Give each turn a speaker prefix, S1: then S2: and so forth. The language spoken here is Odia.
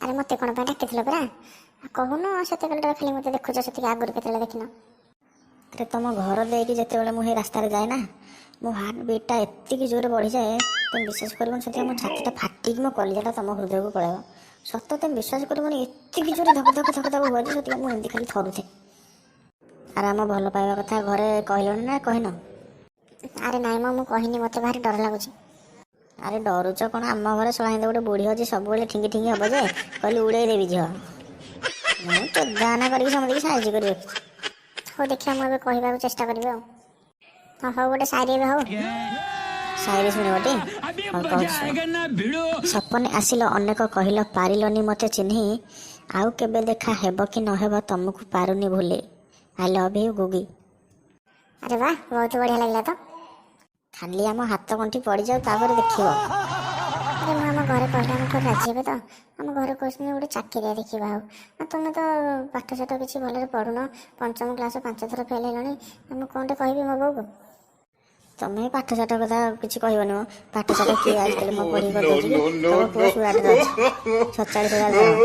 S1: ଆରେ ମତେ କ'ଣ ପାଇଁ ଡାକିଥିଲ ପରା କହୁନ ସେତେବେଳେ ଖାଲି ମତେ ଦେଖୁଛ ସେତିକି ଆଗରୁ କେତେବେଳେ ଦେଖିନ।
S2: ଆରେ ତମ ଘର ଦେଇକି ଯେତେବେଳେ ମୁଁ ଏଇ ରାସ୍ତାରେ ଯାଏ ନା ମୋ ହାର୍ଟ ବିଟ୍ଟା ଏତିକି ଜୋରରେ ବଢ଼ିଯାଏ ତମେ ବିଶ୍ୱାସ କରିବନି। ସେତେବେଳେ ମୋ ଛାତିଟା ଫାଟିକି ମୋ କଲିଜାଟା ତମ ହୃଦୟକୁ ପଳାଇବ। ସତ ତମେ ବିଶ୍ୱାସ କରିବନି ଏତିକି ଜୋରରେ ଧକ ଧକ ଧକ ଧକ ହୁଏ ଯେ ସେତିକି ମୁଁ ଏମିତି ଖାଲି ଥରୁଛେ। ଆରେ ଆମ ଭଲ ପାଇବା କଥା ଘରେ କହିଲଣି ନା କହିନ?
S1: ଆରେ ନାଇଁ ମ ମୁଁ କହିନି, ମତେ ଭାରି ଡର ଲାଗୁଛି।
S2: ଆରେ ଡରୁଛ କ'ଣ? ଆମ ଘରେ ସଳାଇଁଦ ଗୋଟେ ବୁଢ଼ୀ ଅଛି ସବୁବେଳେ ଠିଙ୍ଗି ଠିଙ୍ଗି ହବ ଯେ କହିଲି ଉଡ଼େଇ ଦେବି ଝିଅ। ମୁଁ ଚୋଦାନା କରିକି ସମସ୍ତଙ୍କୁ ସାହାଯ୍ୟ କରି ରଖିଛି।
S1: ହଉ ଦେଖିବା ମୁଁ ଏବେ କହିବାକୁ ଚେଷ୍ଟା କରିବି ଆଉ। ହଁ ହଉ ଗୋଟେ ସାଇରି ଏବେ ହଉ।
S2: ସାଇରି ଶୁଣିବଟି? ହଉ କହୁଛି ଶୁଣ। ସପନେ ଆସିଲ ଅନେକ କହିଲ ପାରିଲନି ମୋତେ ଚିହ୍ନି, ଆଉ କେବେ ଦେଖା ହେବ କି ନହେବ ତମକୁ ପାରୁନି ଭୁଲି। ଆଇ ଲଭ୍ ୟୁ ଗୁଗି।
S1: ଆରେ ବାଃ ବହୁତ ବଢ଼ିଆ ଲାଗିଲା ତ।
S2: ଖାଲି ଆମ ହାତ ଗଣ୍ଠି ପଡ଼ିଯାଉ ତାପରେ ଦେଖିବ।
S1: ଆରେ ମୁଁ ଆମ ଘରେ କହିଲେ ଆମ ଘରେ ରାଜି ହେବେ ତ? ଆମ ଘରେ କହୁଛନ୍ତି ଗୋଟେ ଚାକିରିଆ ଦେଖିବା ଆଉ। ତୁମେ ତ ପାଠଶାଠ କିଛି ଭଲରେ ପଢ଼ୁନ, ପଞ୍ଚମ କ୍ଲାସ୍ 5 ଥର ଫେଲ୍ ହେଲଣି। ମୁଁ କ'ଣଟେ କହିବି ମୋ ବୋଉକୁ?
S2: ତମେ ପାଠଶାଠ କଥା କିଛି କହିବନି ମ। ପାଠଶାଠ କିଏ ଆଜିକାଲି ମୋ ପଢ଼ିକି କରିଦେଉଛି କି? ତମ ପୁଅ ସୁରାଟରେ ଅଛି, 47,000 ଦରମା।